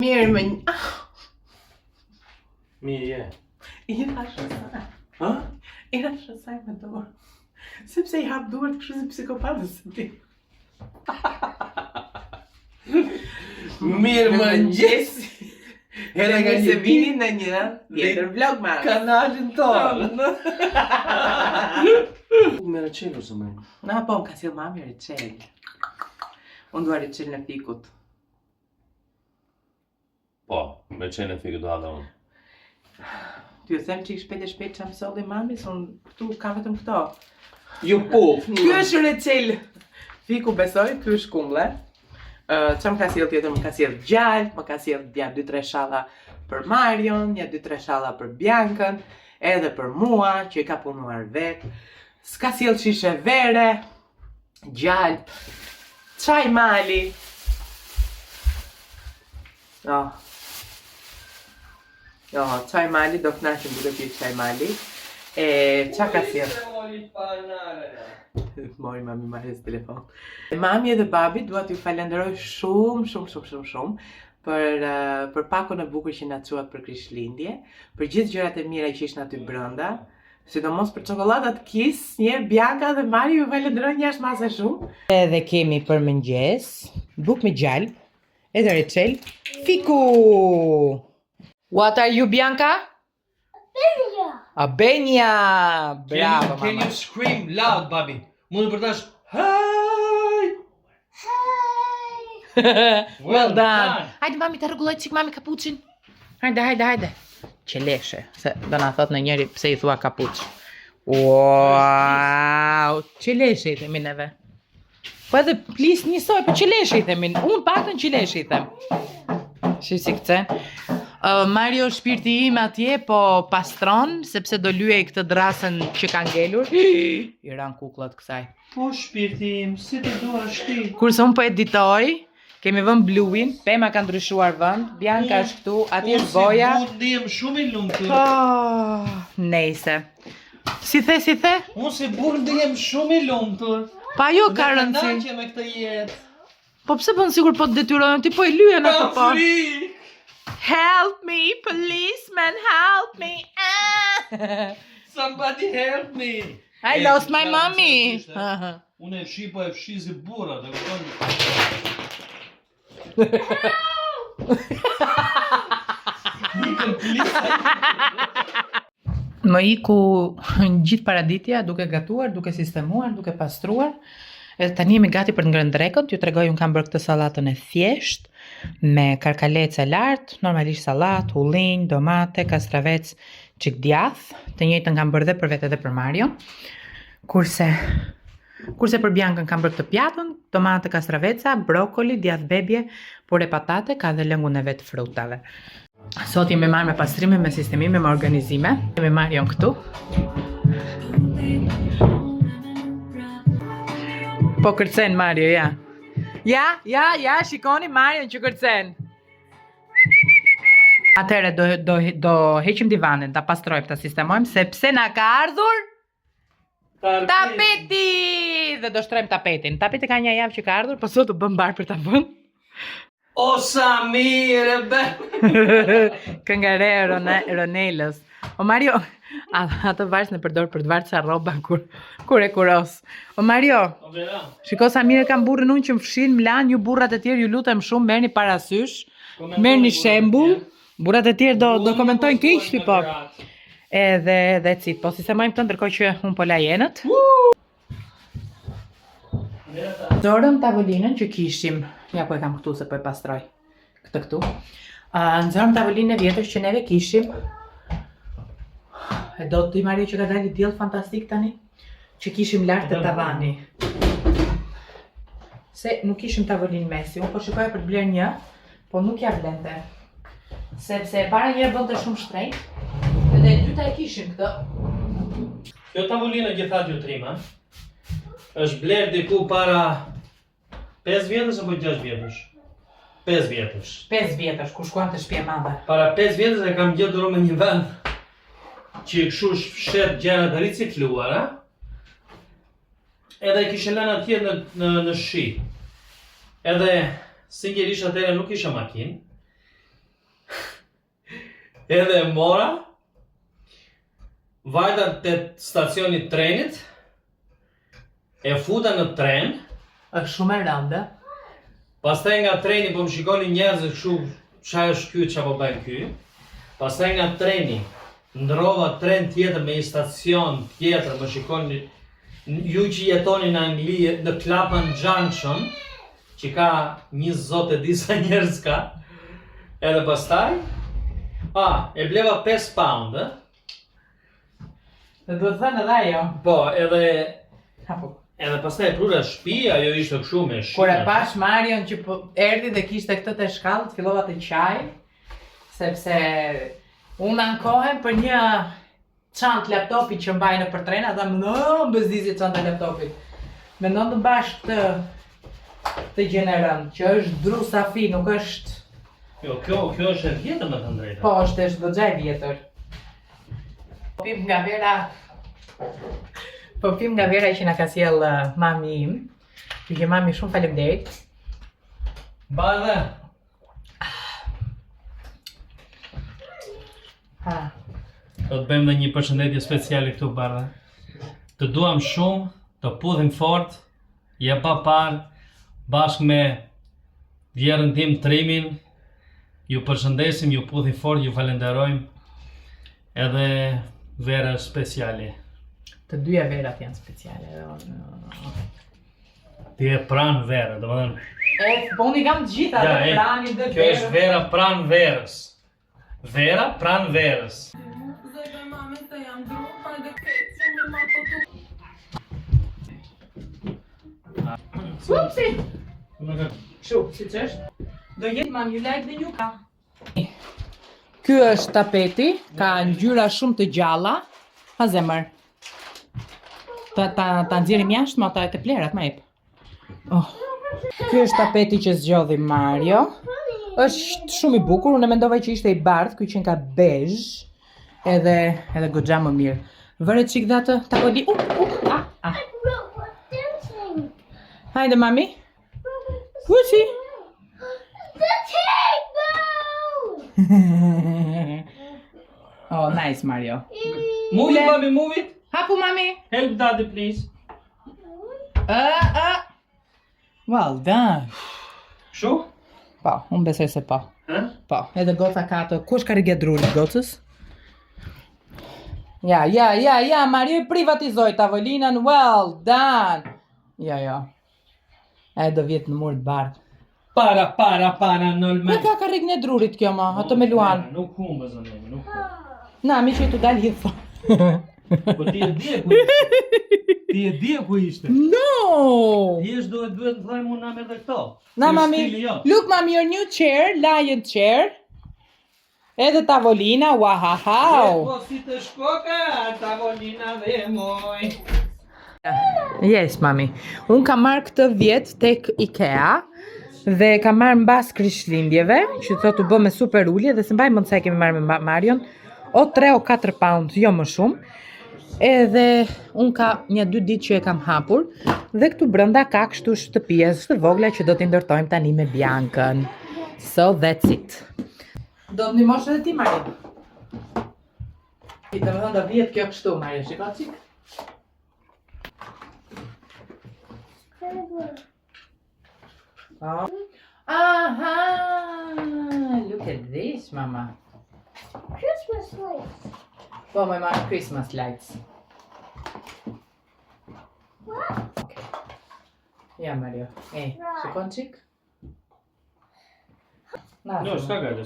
Mirë më Mirë je. I thash asaj. Ha? I thash asaj me dorë. Sepse I hap duart kështu si psikopatës si ti. Mirë mëngjes. Edhe nga se vini në një tjetër Vlogmas. Kanalin tonë. Me reqel ose me? Na po, më ka sjell mami reqel. Unë dua reqel në fikut. Po, me qenë e fikë do hadha unë. Ty ju them që I shpejt e shpejt që më solli mami, se unë këtu kam vetëm këto. Ju po. Ky është reqel fiku besoj, ky është kumble. Që më ka sjell tjetër, më ka sjell gjallë, më ka sjell ja 2-3 shalla për Marion, ja 2-3 shalla për Biankën, edhe për mua, që I ka punuar vetë. S'ka sjell shishe vere, gjallë, çaj mali. Jo, çaj mali, do knaqem duke pirë çaj mali. Qa ka sjell? Mori mami marrës telefon. Mami edhe babi dua t'ju falenderoj shumë për pakon e bukur që na çuat për Krishtlindje, për gjithë gjërat e mira që ishin aty brenda, sidomos për çokolladat Kiss, një Bianca dhe Mari ju falenderoj jashtë mase shumë. Edhe kemi për mëngjes, bukë me gjalp, edhe reçel, fiku. What are you, Bianca? Albania! Bravo, Can mama. you scream loud, Bobby? Mund të përtash Hi! Well done. Hajde mami të rregulloj çik mami kapuçin. Hajde. Qeleshe, se do na thot në njëri pse I thua kapuç. Wow, qeleshe I themi neve. Po edhe plis njësoj, po qeleshe I themin. Unë paktën qeleshe I them. Si këtë. Mario shpirti im atje po pastron, sepse do lyej këtë drasën që ka ngelur. I ran kukullat kësaj. Po shpirti im, si të duash ti? Kurse unë po editoj, kemi vënë bluin, Pema ka ndryshuar vend, Bianca është këtu, atje është Boja. Unë si ndihem shumë I lumtur. Nejse. Si the? Unë si burr ndihem shumë I lumtur. Pa jo ka rëndësi. Dhe me këtë jetë. Po pse bën sigur po të detyrojnë, ti po I lyen ato po. Free! Help me, policeman, help me. Somebody help me! I lost my mommy. Unë e fshi po e fshi si burra, dhe kupton? Më iku gjithë paraditja duke gatuar, duke sistemuar, duke pastruar. Edhe tani jemi gati për të ngrënë drekën. T'ju tregoj unë kam bërë këtë sallatën e thjesht me karkalecë lart, normalisht sallatë, ullinj, domate, kastravec, çik djath. Të njëjtën kam bërë dhe për vete dhe për Mario. Kurse për Biankën kam bërë këtë pjatën, tomate, kastraveca, brokoli, djath bebje, pure patate, ka dhe lëngun e vetë frutave. Sot jemi marrë me pastrime, me sistemime, me organizime. Jemi Marion këtu. Po kërcen Mario, ja. Ja, shikoni Marion që kërcen. Atëherë do heqim divanin, ta pastrojmë, ta sistemojmë, sepse na ka ardhur Tapeti! Dhe do shtrojmë tapetin. Tapeti ka një javë që ka ardhur, po sot u bëm bar për ta vënë. O sa mirë be! Këngare Ronelës. O Mario, atë varës në përdor për të varë ca rroba kur e kuros. O Mario, shiko sa mirë kam burrin unë që më fshin, më lan, ju burrat e tjerë ju lutem shumë, merrni parasysh, merrni shembull. Burrat e tjerë do komentojnë keq ti po. Edhe that's it. Po sistemojmë këtë ndërkohë që unë po la jenët. Nxorëm tavolinën që kishim. Ja ku e kam këtu se po e pastroj. Këtë këtu. Nxorëm tavolinën e vjetër që neve kishim. E do të Mario që ka dalë diell fantastik tani, që kishim lart te tavani. Se nuk kishim tavolinë mesi. Unë po shikoja për të bler një, po nuk ja blente. Sepse e para njërë bënte shumë shtrenjtë. Edhe e dyta e kishim këtë. Kjo tavolina gjithat ju trima është bler diku para 5 vjetësh apo 6 vjetësh? 5 vjetësh. 5 vjetësh, kur shkuam të shtëpia e madhe. Para 5 vjetësh e kam gjetur me një vend që kështu fshet gjëra të ricikluara. Edhe kishe lënë atje në shi. Edhe sinqerisht atëherë nuk isha makinë. Edhe e mora, vajta te stacioni trenit, e futa në tren. Është shumë e rëndë. Pastaj nga treni po më shikonin njerëzit kështu, ç'a është ky, ç'a po bën ky. Pastaj nga treni ndrova tren tjetër me një stacion tjetër, më shikoni ju që jetoni në Angli, në Clapham Junction, që ka një zot e disa njerëz ka. Edhe pastaj, e bleva 5 pound, Dhe duhet thënë edhe ajo. Po, edhe pastaj e prura shtëpi, ajo ishte kështu me shi. Kur e pash Marion që erdhi dhe kishte këtë të shkallët, fillova të qaj, sepse unë ankohem për një çantë laptopi që mbaj në për trena, dhe më bezdizi çanta laptopit. Mendon të bash të gjenerën, që është dru safi, nuk është... Jo, kjo është e vjetër me të drejtën. Po, është goxha e vjetër. Po pim nga Vera që na ka sjell mami im. Që mami shumë faleminderit. Bardhe. Do të bëjmë dhe një përshëndetje speciale këtu, Bardhe. Të duam shumë, të pudhim fort, je pa parë, bashkë me vjerën tim Trimin. Ju përshëndesim, ju pudhim fort, ju falenderojmë. Edhe Vera speciale. Të dyja Verat janë speciale. Ti e pranë Vera, do më thënë. Po unë i kam të gjitha, dhe pranin dhe Vera. Kjo është Vera pranë Verës. Vera pranë Verës. Upsi! Shu, si që është? Do jetë mam, you like the new car. Ky është tapeti, ka ngjyra shumë të gjalla. Ha zemër. Ta nxjerrim jashtë, ma ta e të plerat, ma ep. Ky është tapeti që zgjodhi Mario. Është shumë i bukur, unë mendova që ishte i bardhë, ky që ka bezh. Edhe goxha më mirë. Vëre çik dhe atë takoli. Hajde mami. Pusi. Oh, nice Mario. Move it, mami, move it. Hapu mami. Help daddy, please. Well done. Shu? Po, unë besoj se po. Po, edhe goca ka të... Kush ka rigjet drurit gocës? Ja, Mario i privatizoj tavolinën, well done. Jo. E do vjetë në murë të bardhë. Para, nolme. Me ka rignë e drurit kjo ma, ato me luan. Nuk humbë, zonemi, nuk humbë. Na, mi që i të dalë hithë. Po ti e di ku ishte. Ti e di ku ishte. No! Ti është duhet të thojmë unë edhe këto. Na mami, look mami, your new chair, lion chair. Edhe tavolina, wahahau. Po si të shkoka, tavolina dhe moj. Yes, mami. Unë kam marrë këtë vjetë tek IKEA dhe kam marrë mbas Krishtlindjeve, që thotë u bë me super ullje dhe se mbaj mund sa kemi marrë me Marion, o 3 o 4 pound, jo më shumë. Edhe unë ka 1-2 ditë që e kam hapur dhe këtu brenda ka kështu shtëpies të vogla që do t'i ndërtojmë tani me Biancën. So that's it. Do të ndihmosh edhe ti, Marion? I të më thënë do vjetë kjo kështu, Marion, shiko qik? Oh. Aha! Look at this, Mama. Christmas lights. Oh, my mom, Christmas lights. What? Okay. Yeah, Mario. Hey, secondsik? No, skagajde.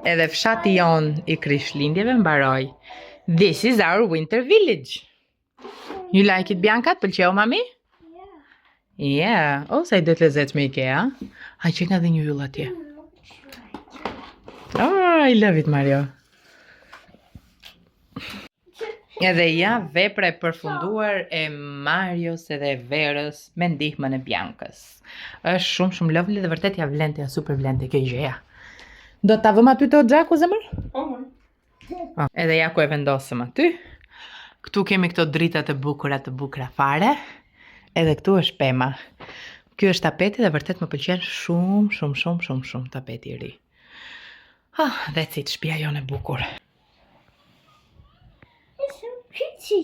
Edhe fshati jon I Krishtlindjeve mbaroi. This is our winter village. You like it, Bianca? Të pëlqeu, mami? Yeah. Yeah. O, sa I do të lezetshme Ikea. Ai që nga dhe një yll atje. Oh, I love it, Mario. Edhe ja, vepra e përfunduar e Marios edhe e Verës me ndihmën e Biancës. Është shumë lovely dhe vërtet ja vlente, ja super vlente kjo gjëja. Do ta vëm aty te xhaku zemër? Po, moj. Edhe ja ku e vendosëm aty. Këtu kemi këto drita të bukura fare. Edhe këtu është pema. Ky është tapeti dhe vërtet më pëlqen shumë tapeti I ri. That's it, shtëpia jonë e bukur. It's so pretty.